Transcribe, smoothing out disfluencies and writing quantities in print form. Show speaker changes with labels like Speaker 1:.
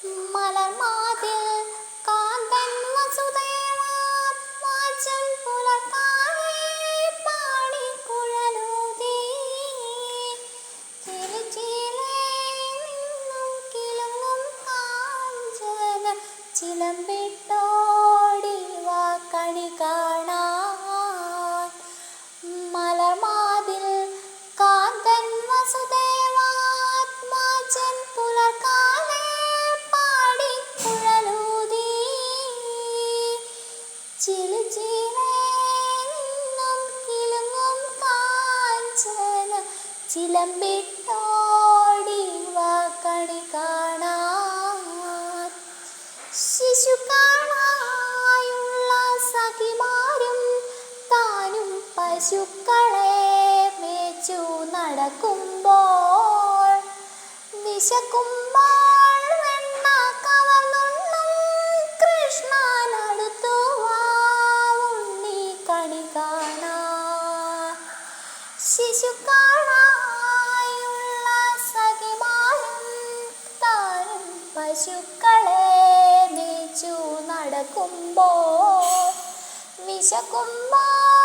Speaker 1: മലർമാതിൽ കാന്തൻ വസുദേവാത്മാജൻ പുലർക്കാലേ പാടിക്കുഴലൂതി. ചിലച്ചിലേ നിന്നും കിലുങ്ങും കാഞ്ചന ചിലമ്പിട്ടോടി വാ കണി കാണാൻ. മലർമാതിൽ കാന്തൻ വസുദേവാത്മാജൻ പുലർക്കാലേ പാടിക്കുഴലൂതി. ചിലച്ചിലേ നിന്നും കിലുങ്ങും കാഞ്ചന ചിലമ്പിട്ടോടി വാ കണി കാണാൻ. ശിശുക്കളായുള്ള സഖിമാരും താനും പശുക്കളെ മേച്ചു നടക്കുമ്പോൾ, വിശക്കുമ്പോൾ വെണ്ണ കവർന്നുണ്ണും കൃഷ്ണനടുത്തു വാ ഉണ്ണി കണി കാണാൻ. ശിശുക്കളായുള്ള സഖിമാരും താനും പശുക്കളെ മേച്ചു നടക്കുമ്പോൾ, വിശക്കുമ്പോൾ